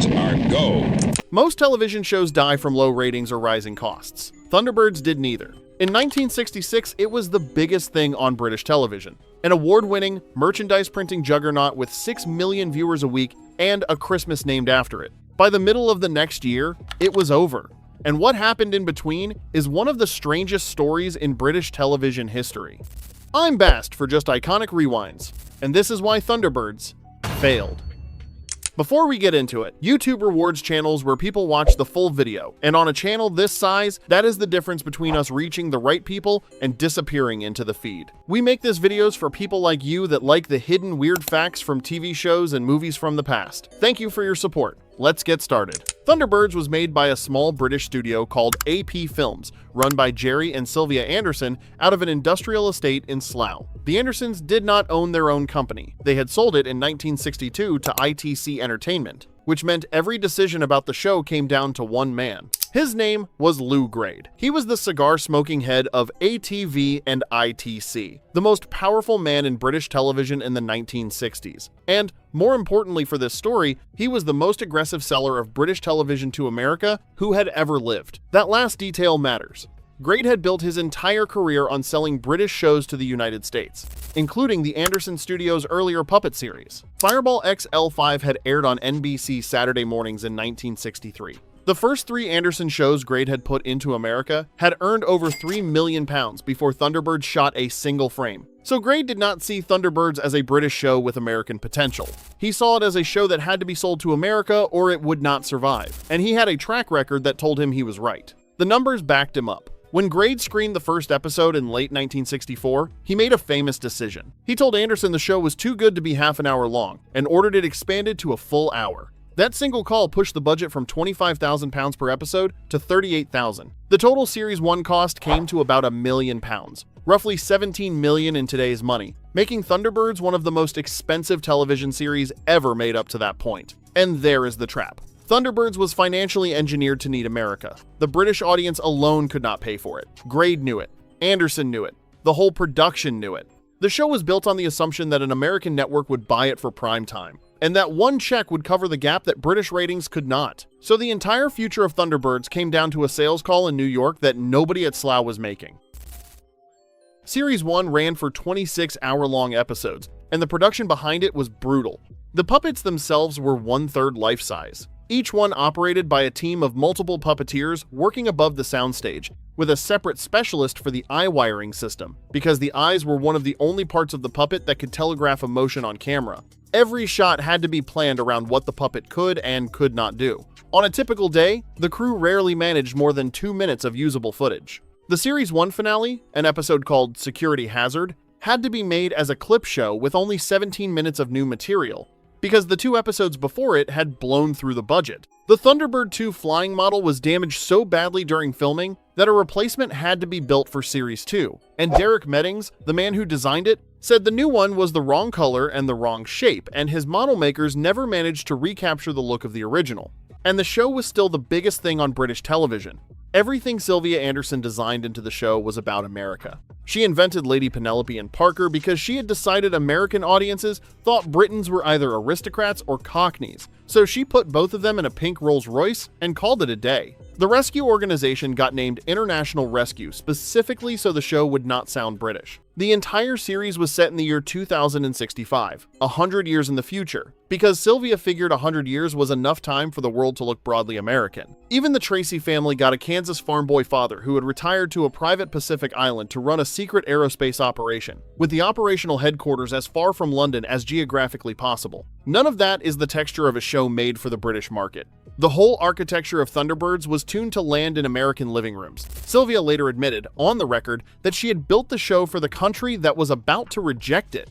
Thunderbirds are go. Most television shows die from low ratings or rising costs. Thunderbirds did neither. In 1966, it was the biggest thing on British television. An award-winning, merchandise-printing juggernaut with 6 million viewers a week and a Christmas named after it. By the middle of the next year, it was over. And what happened in between is one of the strangest stories in British television history. I'm Bast for Just Iconic Rewinds, and this is why Thunderbirds failed. Before we get into it, YouTube rewards channels where people watch the full video, and on a channel this size, that is the difference between us reaching the right people and disappearing into the feed. We make these videos for people like you that like the hidden weird facts from TV shows and movies from the past. Thank you for your support. Let's get started. Thunderbirds was made by a small British studio called AP Films, run by Gerry and Sylvia Anderson out of an industrial estate in Slough. The Andersons did not own their own company. They had sold it in 1962 to ITC Entertainment, which meant every decision about the show came down to one man. His name was Lew Grade. He was the cigar-smoking head of ATV and ITC, the most powerful man in British television in the 1960s. And, more importantly for this story, he was the most aggressive seller of British television to America who had ever lived. That last detail matters. Grade had built his entire career on selling British shows to the United States, including the Anderson Studios' earlier puppet series. Fireball XL5 had aired on NBC Saturday mornings in 1963. The first 3 Anderson shows Grade had put into America had earned over £3 million before Thunderbirds shot a single frame. So Grade did not see Thunderbirds as a British show with American potential. He saw it as a show that had to be sold to America or it would not survive, and he had a track record that told him he was right. The numbers backed him up. When Grade screened the first episode in late 1964, he made a famous decision. He told Anderson the show was too good to be half an hour long and ordered it expanded to a full hour. That single call pushed the budget from £25,000 per episode to $38,000. The total Series 1 cost came to about £1 million, roughly $17 million in today's money, making Thunderbirds one of the most expensive television series ever made up to that point. And there is the trap. Thunderbirds was financially engineered to need America. The British audience alone could not pay for it. Grade knew it. Anderson knew it. The whole production knew it. The show was built on the assumption that an American network would buy it for prime time, and that one check would cover the gap that British ratings could not. So the entire future of Thunderbirds came down to a sales call in New York that nobody at Slough was making. Series 1 ran for 26-hour-long episodes, and the production behind it was brutal. The puppets themselves were 1/3 life-size. Each one operated by a team of multiple puppeteers working above the soundstage, with a separate specialist for the eye wiring system, because the eyes were one of the only parts of the puppet that could telegraph emotion on camera. Every shot had to be planned around what the puppet could and could not do. On a typical day, the crew rarely managed more than 2 minutes of usable footage. The Series 1 finale, an episode called Security Hazard, had to be made as a clip show with only 17 minutes of new material, because the 2 episodes before it had blown through the budget. The Thunderbird 2 flying model was damaged so badly during filming that a replacement had to be built for Series 2, and Derek Meddings, the man who designed it, said the new one was the wrong color and the wrong shape, and his model makers never managed to recapture the look of the original. And the show was still the biggest thing on British television. Everything Sylvia Anderson designed into the show was about America. She invented Lady Penelope and Parker because she had decided American audiences thought Britons were either aristocrats or cockneys, so she put both of them in a pink Rolls Royce and called it a day. The rescue organization got named International Rescue specifically so the show would not sound British. The entire series was set in the year 2065, 100 years in the future, because Sylvia figured 100 years was enough time for the world to look broadly American. Even the Tracy family got a Kansas farm boy father who had retired to a private Pacific island to run a secret aerospace operation, with the operational headquarters as far from London as geographically possible. None of that is the texture of a show made for the British market. The whole architecture of Thunderbirds was tuned to land in American living rooms. Sylvia later admitted, on the record, that she had built the show for the country that was about to reject it.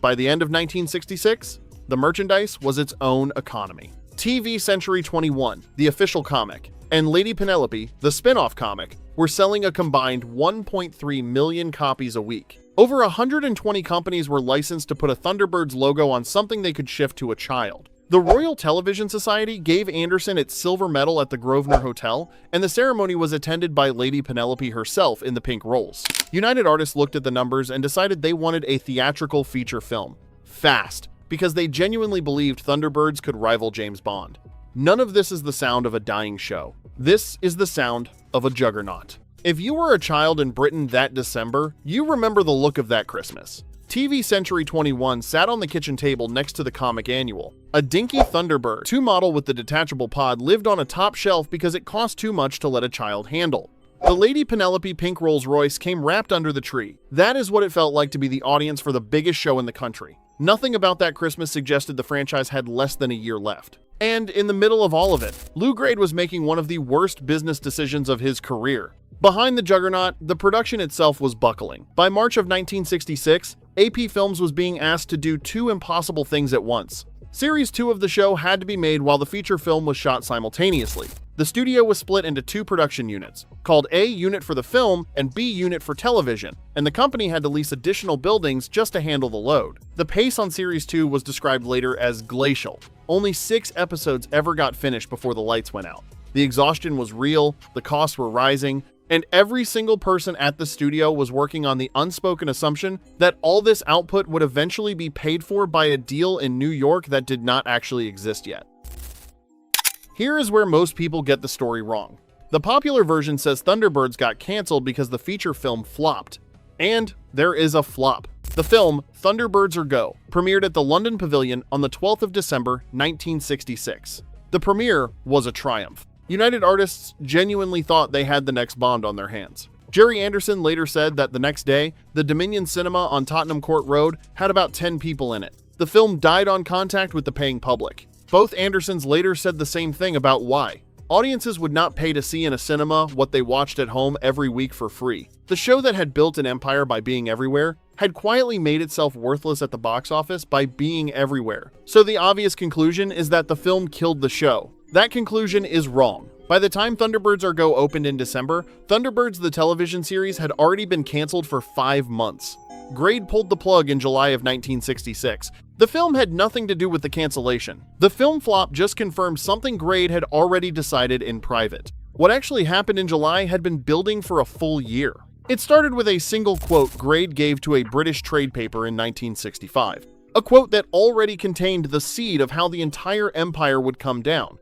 By the end of 1966, the merchandise was its own economy. TV Century 21, the official comic, and Lady Penelope, the spin-off comic, were selling a combined 1.3 million copies a week. Over 120 companies were licensed to put a Thunderbirds logo on something they could shift to a child. The Royal Television Society gave Anderson its silver medal at the Grosvenor Hotel, and the ceremony was attended by Lady Penelope herself in the pink rolls. United Artists looked at the numbers and decided they wanted a theatrical feature film. Fast, because they genuinely believed Thunderbirds could rival James Bond. None of this is the sound of a dying show. This is the sound of a juggernaut. If you were a child in Britain that December, you remember the look of that Christmas. TV Century 21 sat on the kitchen table next to the comic annual. A dinky Thunderbird 2 model with the detachable pod lived on a top shelf because it cost too much to let a child handle. The Lady Penelope pink Rolls Royce came wrapped under the tree. That is what it felt like to be the audience for the biggest show in the country. Nothing about that Christmas suggested the franchise had less than a year left. And in the middle of all of it, Lew Grade was making one of the worst business decisions of his career. Behind the Juggernaut, the production itself was buckling. By March of 1966, AP Films was being asked to do 2 impossible things at once. Series 2 of the show had to be made while the feature film was shot simultaneously. The studio was split into 2 production units, called A Unit for the film and B Unit for television, and the company had to lease additional buildings just to handle the load. The pace on Series 2 was described later as glacial. Only 6 episodes ever got finished before the lights went out. The exhaustion was real, the costs were rising, and every single person at the studio was working on the unspoken assumption that all this output would eventually be paid for by a deal in New York that did not actually exist yet. Here is where most people get the story wrong. The popular version says Thunderbirds got cancelled because the feature film flopped. And there is a flop. The film, Thunderbirds or Go, premiered at the London Pavilion on the 12th of December, 1966. The premiere was a triumph. United Artists genuinely thought they had the next Bond on their hands. Gerry Anderson later said that the next day, the Dominion Cinema on Tottenham Court Road had about 10 people in it. The film died on contact with the paying public. Both Andersons later said the same thing about why. Audiences would not pay to see in a cinema what they watched at home every week for free. The show that had built an empire by being everywhere had quietly made itself worthless at the box office by being everywhere. So the obvious conclusion is that the film killed the show. That conclusion is wrong. By the time Thunderbirds or Go opened in December, Thunderbirds the television series had already been canceled for 5 months. Grade pulled the plug in July of 1966. The film had nothing to do with the cancellation. The film flop just confirmed something Grade had already decided in private. What actually happened in July had been building for a full year. It started with a single quote Grade gave to a British trade paper in 1965. A quote that already contained the seed of how the entire empire would come down.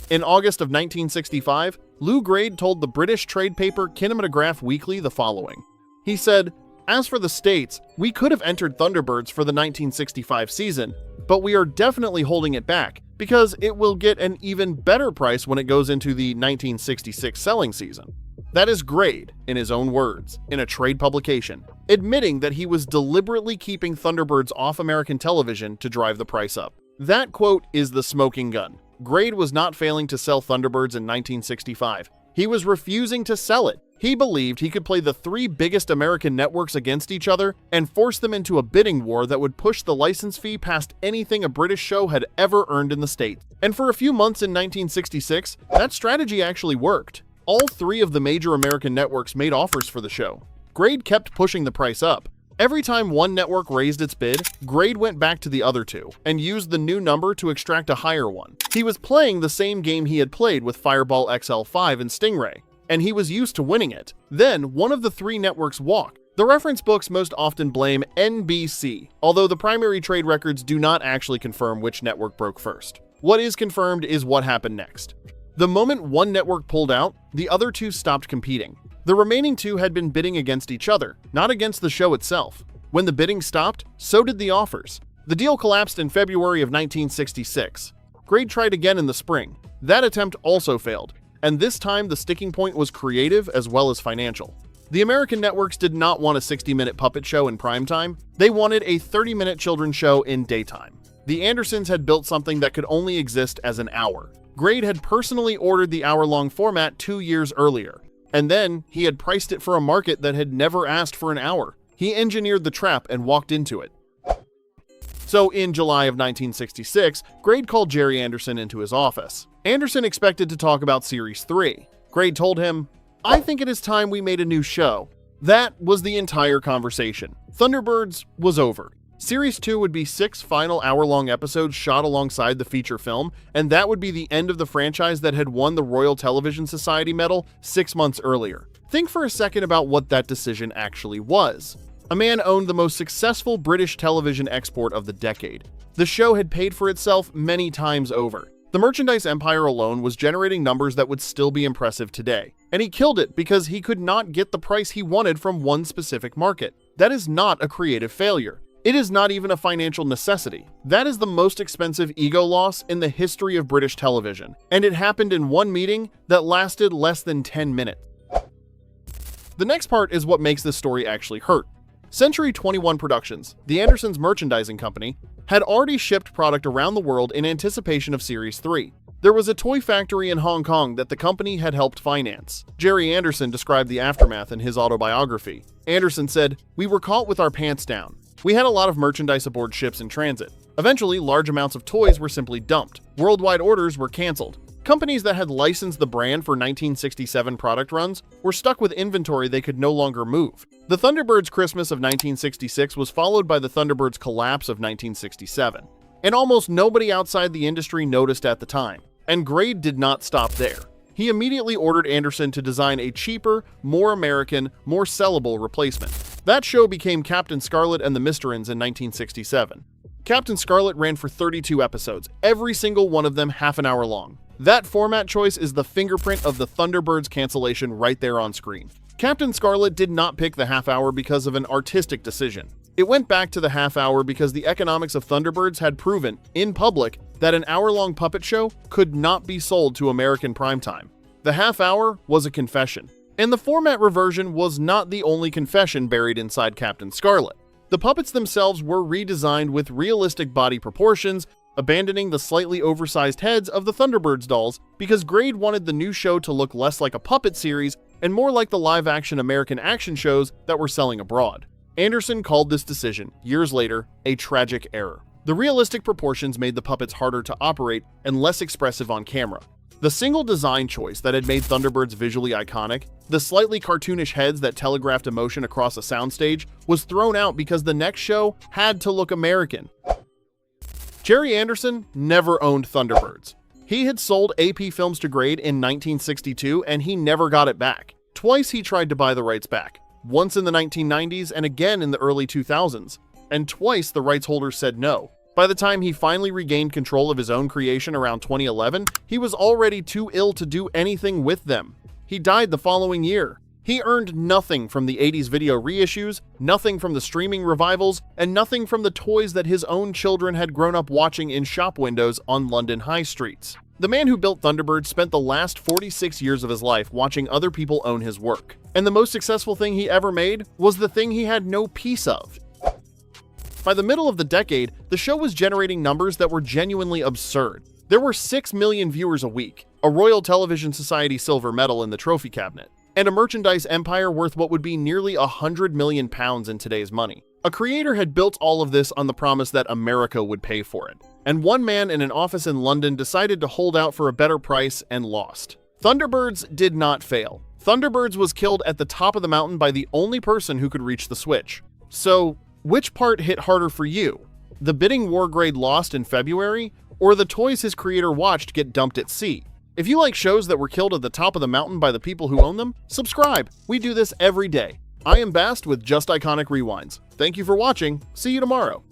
In August of 1965, Lew Grade told the British trade paper Kinematograph Weekly the following. He said, "As for the States, we could have entered Thunderbirds for the 1965 season, but we are definitely holding it back because it will get an even better price when it goes into the 1966 selling season." That is Grade, in his own words, in a trade publication, admitting that he was deliberately keeping Thunderbirds off American television to drive the price up. That quote is the smoking gun. Grade was not failing to sell Thunderbirds in 1965. He was refusing to sell it. He believed he could play the 3 biggest American networks against each other and force them into a bidding war that would push the license fee past anything a British show had ever earned in the States. And for a few months in 1966, that strategy actually worked. All 3 of the major American networks made offers for the show. Grade kept pushing the price up. Every time one network raised its bid, Grade went back to the other 2 and used the new number to extract a higher one. He was playing the same game he had played with Fireball XL5 and Stingray, and he was used to winning it. Then, one of the 3 networks walked. The reference books most often blame NBC, although the primary trade records do not actually confirm which network broke first. What is confirmed is what happened next. The moment one network pulled out, the other 2 stopped competing. The remaining 2 had been bidding against each other, not against the show itself. When the bidding stopped, so did the offers. The deal collapsed in February of 1966. Grade tried again in the spring. That attempt also failed, and this time the sticking point was creative as well as financial. The American networks did not want a 60-minute puppet show in primetime. They wanted a 30-minute children's show in daytime. The Andersons had built something that could only exist as an hour. Grade had personally ordered the hour-long format 2 years earlier. And then, he had priced it for a market that had never asked for an hour. He engineered the trap and walked into it. So in July of 1966, Grade called Gerry Anderson into his office. Anderson expected to talk about Series 3. Grade told him, "I think it is time we made a new show." That was the entire conversation. Thunderbirds was over. Series 2 would be 6 final hour-long episodes shot alongside the feature film, and that would be the end of the franchise that had won the Royal Television Society medal 6 months earlier. Think for a second about what that decision actually was. A man owned the most successful British television export of the decade. The show had paid for itself many times over. The merchandise empire alone was generating numbers that would still be impressive today. And he killed it because he could not get the price he wanted from one specific market. That is not a creative failure. It is not even a financial necessity. That is the most expensive ego loss in the history of British television. And it happened in one meeting that lasted less than 10 minutes. The next part is what makes this story actually hurt. Century 21 Productions, the Andersons' merchandising company, had already shipped product around the world in anticipation of Series 3. There was a toy factory in Hong Kong that the company had helped finance. Gerry Anderson described the aftermath in his autobiography. Anderson said, "We were caught with our pants down. We had a lot of merchandise aboard ships in transit. Eventually, large amounts of toys were simply dumped. Worldwide orders were canceled. Companies that had licensed the brand for 1967 product runs were stuck with inventory they could no longer move. The Thunderbirds' Christmas of 1966 was followed by the Thunderbirds' collapse of 1967. And almost nobody outside the industry noticed at the time. And Grade did not stop there. He immediately ordered Anderson to design a cheaper, more American, more sellable replacement. That show became Captain Scarlet and the Mysterins in 1967. Captain Scarlet ran for 32 episodes, every single one of them half an hour long. That format choice is the fingerprint of the Thunderbirds cancellation right there on screen. Captain Scarlet did not pick the half hour because of an artistic decision. It went back to the half hour because the economics of Thunderbirds had proven, in public, that an hour-long puppet show could not be sold to American primetime. The half hour was a confession. And the format reversion was not the only confession buried inside Captain Scarlet. The puppets themselves were redesigned with realistic body proportions, abandoning the slightly oversized heads of the Thunderbirds dolls because Grade wanted the new show to look less like a puppet series and more like the live-action American action shows that were selling abroad. Anderson called this decision, years later, a tragic error. The realistic proportions made the puppets harder to operate and less expressive on camera. The single design choice that had made Thunderbirds visually iconic, the slightly cartoonish heads that telegraphed emotion across a soundstage, was thrown out because the next show had to look American. Gerry Anderson never owned Thunderbirds. He had sold AP Films to Grade in 1962 and he never got it back. Twice he tried to buy the rights back, once in the 1990s and again in the early 2000s, and twice the rights holders said no. By the time he finally regained control of his own creation around 2011, he was already too ill to do anything with them. He died the following year. He earned nothing from the 80s video reissues, nothing from the streaming revivals, and nothing from the toys that his own children had grown up watching in shop windows on London high streets. The man who built Thunderbird spent the last 46 years of his life watching other people own his work. And the most successful thing he ever made was the thing he had no piece of. By the middle of the decade, the show was generating numbers that were genuinely absurd. There were 6 million viewers a week, a Royal Television Society silver medal in the trophy cabinet, and a merchandise empire worth what would be nearly £100 million in today's money. A creator had built all of this on the promise that America would pay for it. And one man in an office in London decided to hold out for a better price and lost. Thunderbirds did not fail. Thunderbirds was killed at the top of the mountain by the only person who could reach the switch. So, which part hit harder for you? The bidding war Grade lost in February, or the toys his creator watched get dumped at sea? If you like shows that were killed at the top of the mountain by the people who own them, subscribe. We do this every day. I am Bast with Just Iconic Rewinds. Thank you for watching. See you tomorrow.